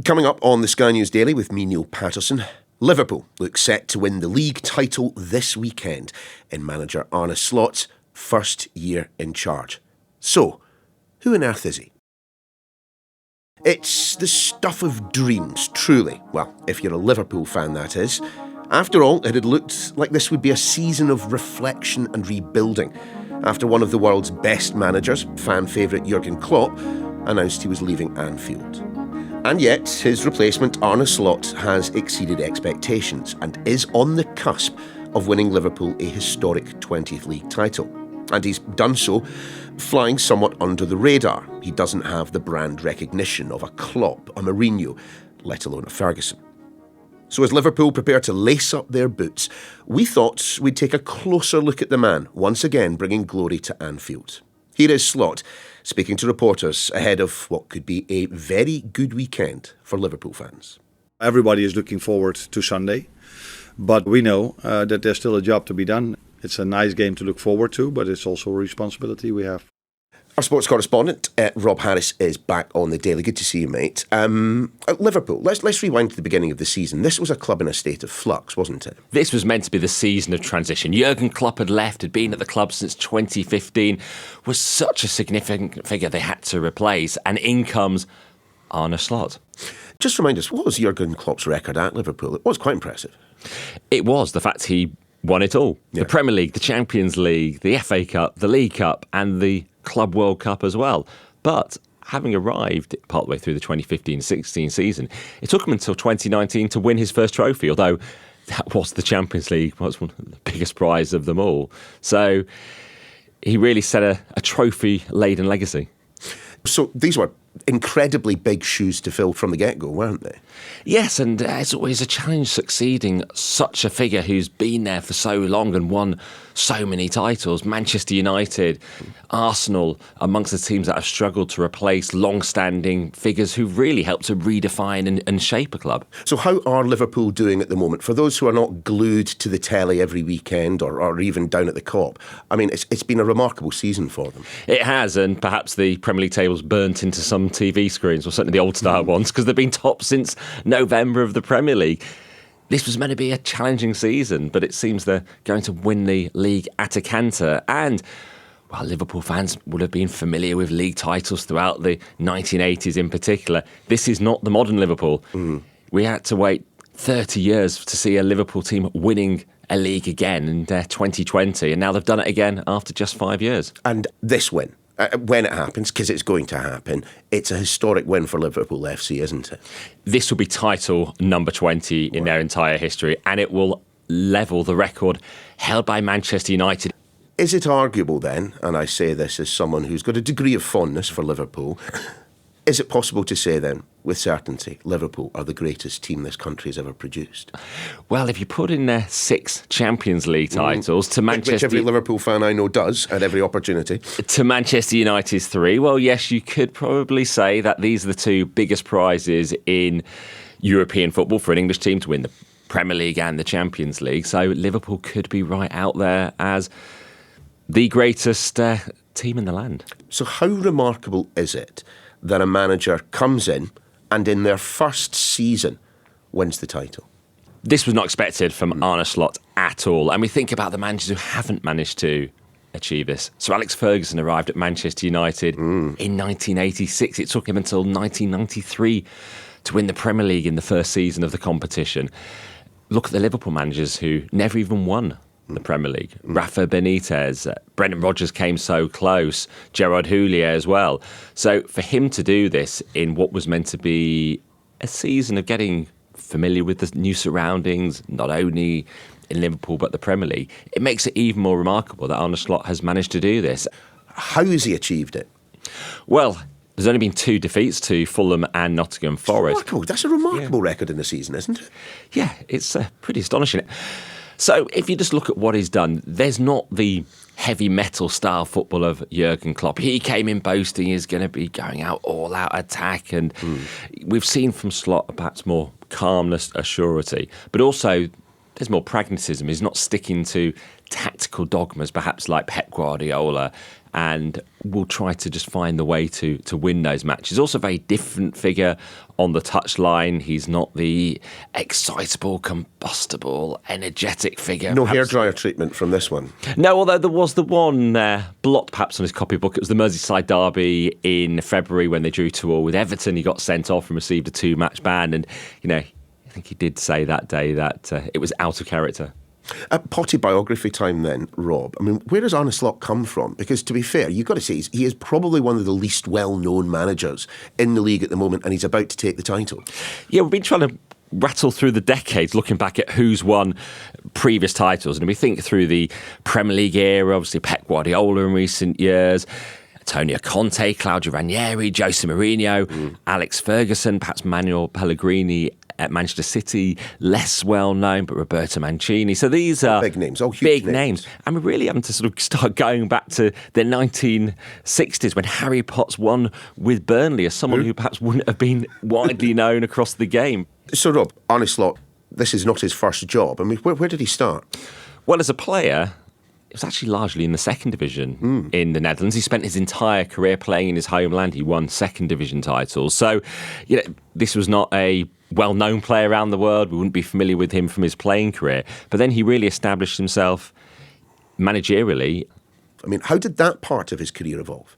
Coming up on the Sky News Daily with me, Niall Paterson, Liverpool look set to win the league title this weekend in manager Arne Slot's first year in charge. So, who on earth is he? It's the stuff of dreams, truly. Well, if you're a Liverpool fan, that is. After all, it had looked like this would be a season of reflection and rebuilding after one of the world's best managers, fan favourite Jurgen Klopp, announced he was leaving Anfield. And yet, his replacement, Arne Slot, has exceeded expectations and is on the cusp of winning Liverpool a historic 20th league title. And he's done so flying somewhat under the radar. He doesn't have the brand recognition of a Klopp, a Mourinho, let alone a Ferguson. So as Liverpool prepare to lace up their boots, we thought we'd take a closer look at the man, once again bringing glory to Anfield. Here is Slot, speaking to reporters ahead of what could be a very good weekend for Liverpool fans. Everybody is looking forward to Sunday, but we know that there's still a job to be done. It's a nice game to look forward to, but it's also a responsibility we have. Our sports correspondent, Rob Harris, is back on the daily. Good to see you, mate. Liverpool, let's rewind to the beginning of the season. This was a club in a state of flux, wasn't it? This was meant to be the season of transition. Jurgen Klopp had left, had been at the club since 2015, was such a significant figure they had to replace, and in comes Arne Slot. Just remind us, what was Jurgen Klopp's record at Liverpool? It was quite impressive. It was. The fact he won it all. Yeah. The Premier League, the Champions League, the FA Cup, the League Cup, and the Club World Cup as well. But having arrived partway through the 2015-16 season, it took him until 2019 to win his first trophy, although that was the Champions League, was one of the biggest prize of them all. So he really set a trophy-laden legacy. So these were incredibly big shoes to fill from the get-go, weren't they? Yes, and it's always a challenge succeeding such a figure who's been there for so long and won so many titles. Manchester United, Arsenal, amongst the teams that have struggled to replace long-standing figures who've really helped to redefine and shape a club. So how are Liverpool doing at the moment? For those who are not glued to the telly every weekend or even down at the Kop, I mean, it's been a remarkable season for them. It has, and perhaps the Premier League table's burnt into some TV screens, or certainly the old-style ones, because they've been top since November of the Premier League. This was meant to be a challenging season, but it seems they're going to win the league at a canter. And, well, Liverpool fans would have been familiar with league titles throughout the 1980s in particular. This is not the modern Liverpool. We had to wait 30 years to see a Liverpool team winning a league again in 2020, and now they've done it again after just 5 years. And this win, when it happens, because it's going to happen, it's a historic win for Liverpool FC, isn't it? This will be title number 20 in their entire history, and it will level the record held by Manchester United. Is it arguable then, and I say this as someone who's got a degree of fondness for Liverpool, is it possible to say then, with certainty, Liverpool are the greatest team this country has ever produced? Well, if you put in their 6 Champions League titles to Manchester... Which every Liverpool fan I know does at every opportunity. To Manchester United's 3, well, yes, you could probably say that these are the 2 biggest prizes in European football for an English team to win the Premier League and the Champions League. So Liverpool could be right out there as the greatest team in the land. So how remarkable is it that a manager comes in and in their first season wins the title? This was not expected from Arne Slot at all. And we think about the managers who haven't managed to achieve this. So Alex Ferguson arrived at Manchester United in 1986. It took him until 1993 to win the Premier League in the first season of the competition. Look at the Liverpool managers who never even won the Premier League. Rafa Benitez, Brendan Rodgers came so close, Gerard Houllier as well. So for him to do this in what was meant to be a season of getting familiar with the new surroundings, not only in Liverpool but the Premier League, it makes it even more remarkable that Arne Slot has managed to do this. How has he achieved it? Well, there's only been 2 defeats to Fulham and Nottingham Forest. Remarkable. That's a remarkable record in the season, isn't it? Yeah, it's pretty astonishing. So if you just look at what he's done, there's not the heavy metal style football of Jurgen Klopp. He came in boasting he's going to be going out all out attack, and we've seen from Slot perhaps more calmness, assurity, but also there's more pragmatism. He's not sticking to tactical dogmas, perhaps like Pep Guardiola and will try to just find the way to win those matches. Also a very different figure on the touchline. He's not the excitable, combustible, energetic figure. No hairdryer treatment from this one. No, although there was the one blot perhaps on his copybook. It was the Merseyside derby in February when they drew 2-2 with Everton. He got sent off and received a 2-match ban. And, I think he did say that day that it was out of character. Potty biography time then, Rob. I mean, where does Arne Slot come from? Because to be fair, you've got to say he is probably one of the least well-known managers in the league at the moment, and he's about to take the title. Yeah, we've been trying to rattle through the decades, looking back at who's won previous titles. And we think through the Premier League era, obviously Pep Guardiola in recent years, Antonio Conte, Claudio Ranieri, Jose Mourinho, Alex Ferguson, perhaps Manuel Pellegrini at Manchester City, less well known, but Roberto Mancini. So these are big names, all huge big names. And we're really having to sort of start going back to the 1960s when Harry Potts won with Burnley as someone who perhaps wouldn't have been widely known across the game. So, Rob, Arne Slot, this is not his first job. I mean, where did he start? Well, as a player, it was actually largely in the second division in the Netherlands. He spent his entire career playing in his homeland. He won second division titles. So, this was not a well-known player around the world. We wouldn't be familiar with him from his playing career. But then he really established himself managerially. I mean, how did that part of his career evolve?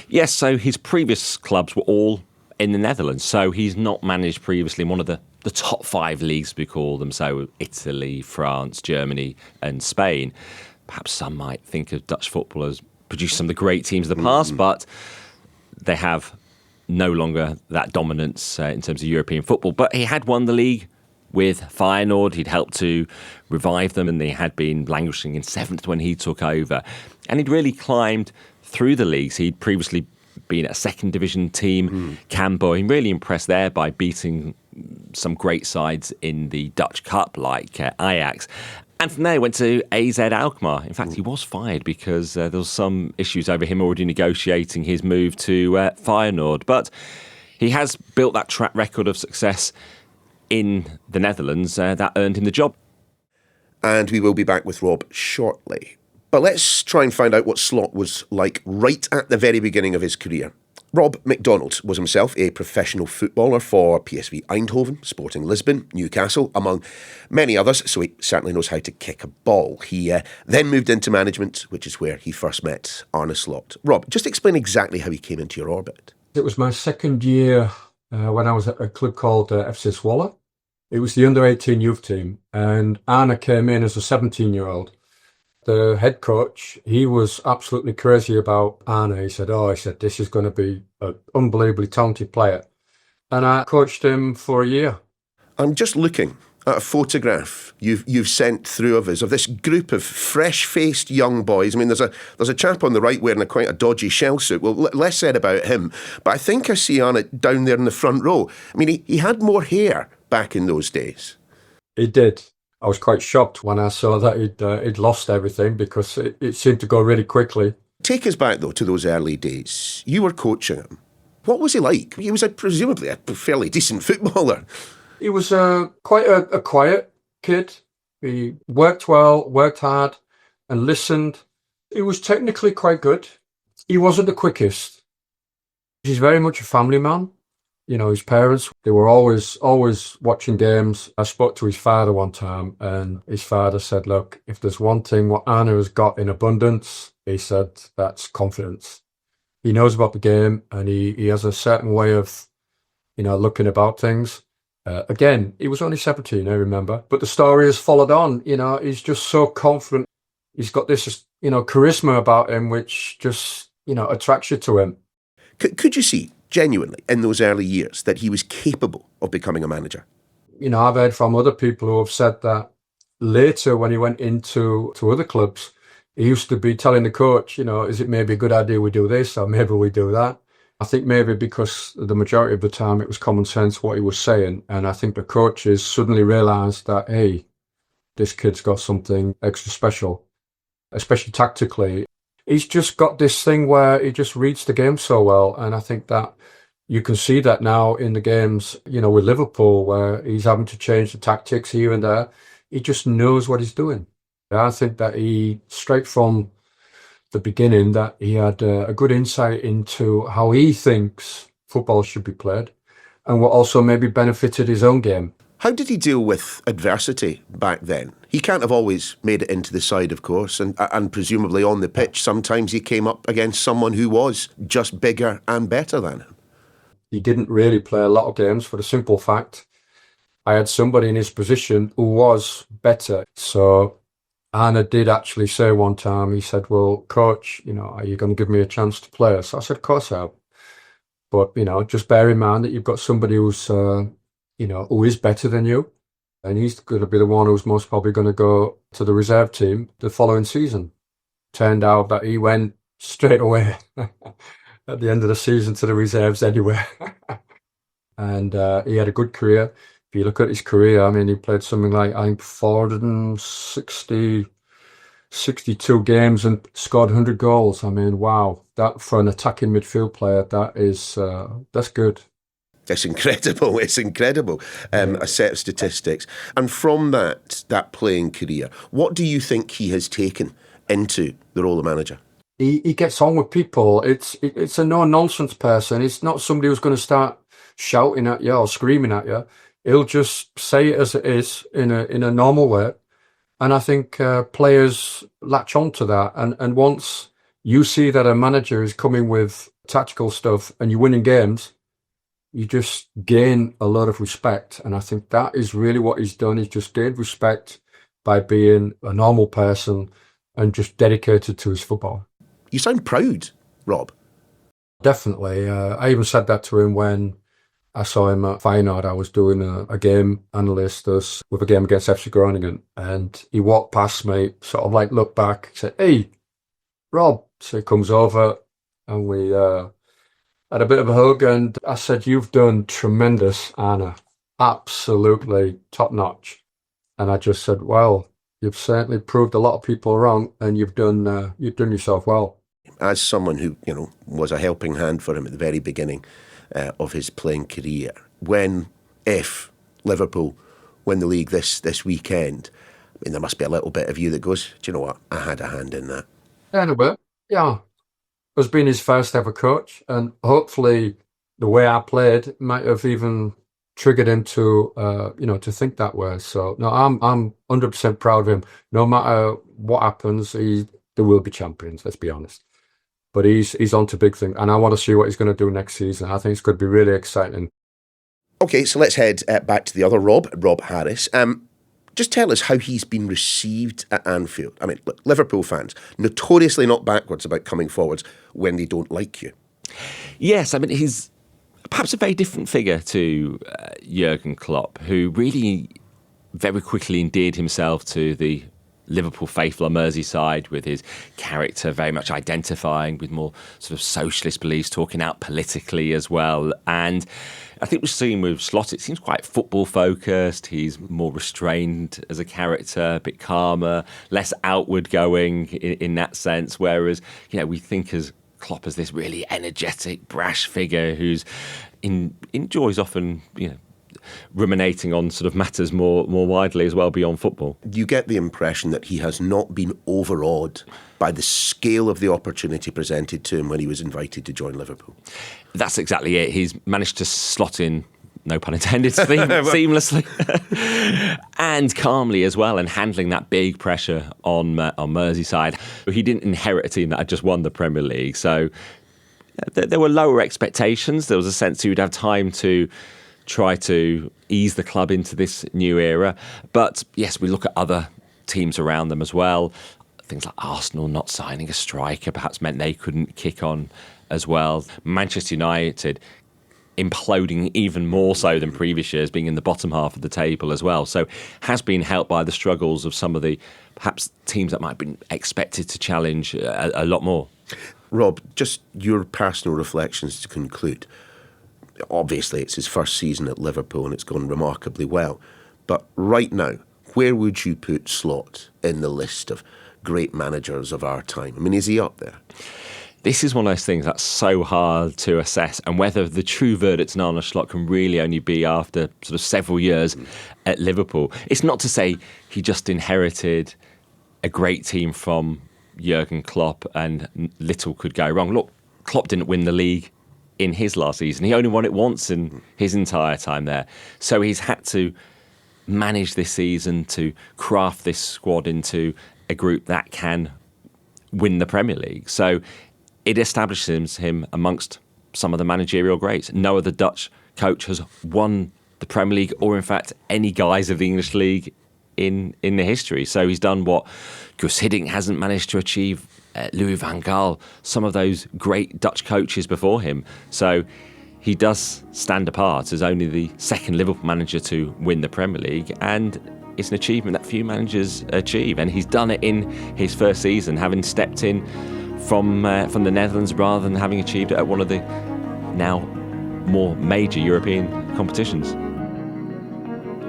Yes, so his previous clubs were all in the Netherlands. So he's not managed previously in one of the top 5 leagues, we call them. So Italy, France, Germany and Spain. Perhaps some might think of Dutch football as produced some of the great teams of the past, but they have no longer that dominance in terms of European football. But he had won the league with Feyenoord. He'd helped to revive them, and they had been languishing in 7th when he took over. And he'd really climbed through the leagues. He'd previously been at a second division team, Cambuur. He really impressed there by beating some great sides in the Dutch Cup like Ajax. And from there, he went to AZ Alkmaar. In fact, he was fired because there was some issues over him already negotiating his move to Feyenoord. But he has built that track record of success in the Netherlands that earned him the job. And we will be back with Rob shortly. But let's try and find out what Slot was like right at the very beginning of his career. Rob McDonald was himself a professional footballer for PSV Eindhoven, Sporting Lisbon, Newcastle, among many others, so he certainly knows how to kick a ball. He then moved into management, which is where he first met Arne Slot. Rob, just explain exactly how he came into your orbit. It was my second year when I was at a club called FC Zwolle. It was the under-18 youth team, and Arne came in as a 17-year-old. The head coach, he was absolutely crazy about Arne. He said, this is going to be an unbelievably talented player. And I coached him for a year. I'm just looking at a photograph you've sent through of us, of this group of fresh-faced young boys. I mean, there's a chap on the right wearing quite a dodgy shell suit. Well, less said about him. But I think I see Arne down there in the front row. I mean, he had more hair back in those days. He did. I was quite shocked when I saw that he'd lost everything because it seemed to go really quickly. Take us back, though, to those early days. You were coaching him. What was he like? He was presumably a fairly decent footballer. He was quite a quiet kid. He worked well, worked hard, and listened. He was technically quite good. He wasn't the quickest. He's very much a family man. You know, his parents, they were always watching games. I spoke to his father one time, and his father said, look, if there's one thing what Arne has got in abundance, he said, that's confidence. He knows about the game, and he has a certain way of, looking about things. Again, he was only 17, I remember. But the story has followed on. He's just so confident. He's got this, charisma about him, which just, attracts you to him. Could you see, genuinely, in those early years, that he was capable of becoming a manager? I've heard from other people who have said that later when he went into other clubs, he used to be telling the coach, is it maybe a good idea we do this or maybe we do that? I think maybe because the majority of the time it was common sense what he was saying. And I think the coaches suddenly realised that, hey, this kid's got something extra special, especially tactically. He's just got this thing where he just reads the game so well. And I think that you can see that now in the games, with Liverpool, where he's having to change the tactics here and there. He just knows what he's doing. I think that he, straight from the beginning that he had a good insight into how he thinks football should be played and what also maybe benefited his own game. How did he deal with adversity back then? He can't have always made it into the side, of course, and presumably on the pitch, sometimes he came up against someone who was just bigger and better than him. He didn't really play a lot of games for the simple fact I had somebody in his position who was better. So Arne did actually say one time, he said, well, coach, are you going to give me a chance to play? So I said, of course I have. But, just bear in mind that you've got somebody who's, who is better than you. And he's going to be the one who's most probably going to go to the reserve team the following season. Turned out that he went straight away at the end of the season to the reserves anyway. And he had a good career. If you look at his career, I mean, he played something like, I think, 462 games and scored 100 goals. I mean, wow. That, for an attacking midfield player, that's good. It's incredible. It's incredible. A set of statistics. And from that playing career, what do you think he has taken into the role of manager? He gets on with people. It's a no-nonsense person. It's not somebody who's going to start shouting at you or screaming at you. He'll just say it as it is in a normal way. And I think players latch on to that. And once you see that a manager is coming with tactical stuff and you're winning games, you just gain a lot of respect. And I think that is really what he's done. He's just gained respect by being a normal person and just dedicated to his football. You sound proud, Rob. Definitely. I even said that to him when I saw him at Feyenoord. I was doing a game analyst with a game against FC Groningen, and he walked past me, sort of like looked back, said, "Hey, Rob." So he comes over and we had a bit of a hug, and I said, "You've done tremendous, Arne. Absolutely top notch." And I just said, "Well, you've certainly proved a lot of people wrong, and you've done yourself well." As someone who, was a helping hand for him at the very beginning of his playing career, if Liverpool win the league this weekend, I mean, there must be a little bit of you that goes, do you know what, I had a hand in that. Yeah, in a bit, yeah. Has been his first ever coach, and hopefully the way I played might have even triggered him to to think that way. So no, I'm 100% proud of him. No matter what happens, there will be champions. Let's be honest. But he's on to big things, and I want to see what he's going to do next season. I think it's going to be really exciting. Okay, so let's head back to the other Rob Harris. Just tell us how he's been received at Anfield. I mean, look, Liverpool fans, notoriously not backwards about coming forwards when they don't like you. Yes, I mean, he's perhaps a very different figure to Jurgen Klopp, who really very quickly endeared himself to the Liverpool faithful on Merseyside, with his character very much identifying with more sort of socialist beliefs, talking out politically as well. And I think we're seeing with Slot, it seems quite football focused. He's more restrained as a character, a bit calmer, less outward going in that sense. Whereas, we think as Klopp as this really energetic, brash figure who's enjoys often, ruminating on sort of matters more widely as well beyond football. You get the impression that he has not been overawed by the scale of the opportunity presented to him when he was invited to join Liverpool. That's exactly it. He's managed to slot in, no pun intended, seamlessly and calmly as well, and handling that big pressure on Merseyside. He didn't inherit a team that had just won the Premier League, so there were lower expectations. There was a sense he would have time to try to ease the club into this new era. But yes, we look at other teams around them as well. Things like Arsenal not signing a striker perhaps meant they couldn't kick on as well. Manchester United imploding even more so than previous years, being in the bottom half of the table as well. So has been helped by the struggles of some of the perhaps teams that might have been expected to challenge a lot more. Rob, just your personal reflections to conclude. Obviously, it's his first season at Liverpool and it's gone remarkably well. But right now, where would you put Slot in the list of great managers of our time? I mean, is he up there? This is one of those things that's so hard to assess, and whether the true verdict on Arne Slot can really only be after sort of several years at Liverpool. It's not to say he just inherited a great team from Jurgen Klopp, and little could go wrong. Look, Klopp didn't win the league in his last season. He only won it once in his entire time there. So he's had to manage this season to craft this squad into a group that can win the Premier League. So it establishes him amongst some of the managerial greats. No other Dutch coach has won the Premier League, or in fact any guise of the English league in the history. So he's done what Gus Hiddink hasn't managed to achieve, Louis van Gaal, some of those great Dutch coaches before him. So he does stand apart as only the second Liverpool manager to win the Premier League, and it's an achievement that few managers achieve. And he's done it in his first season, having stepped in from the Netherlands rather than having achieved it at one of the now more major European competitions.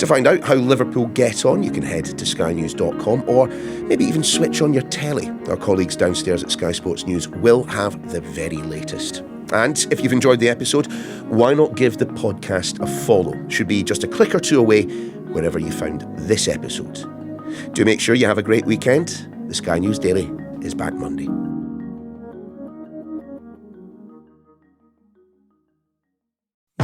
To find out how Liverpool get on, you can head to skynews.com or maybe even switch on your telly. Our colleagues downstairs at Sky Sports News will have the very latest. And if you've enjoyed the episode, why not give the podcast a follow? Should be just a click or two away wherever you found this episode. Do make sure you have a great weekend. The Sky News Daily is back Monday.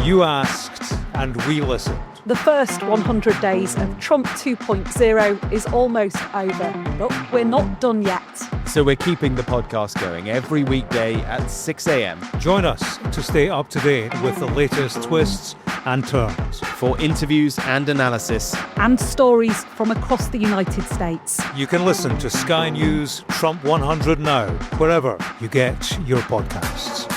You asked and we listened. The first 100 days of Trump 2.0 is almost over, but we're not done yet. So we're keeping the podcast going every weekday at 6 a.m. Join us to stay up to date with the latest twists and turns. For interviews and analysis. And stories from across the United States. You can listen to Sky News Trump 100 now, wherever you get your podcasts.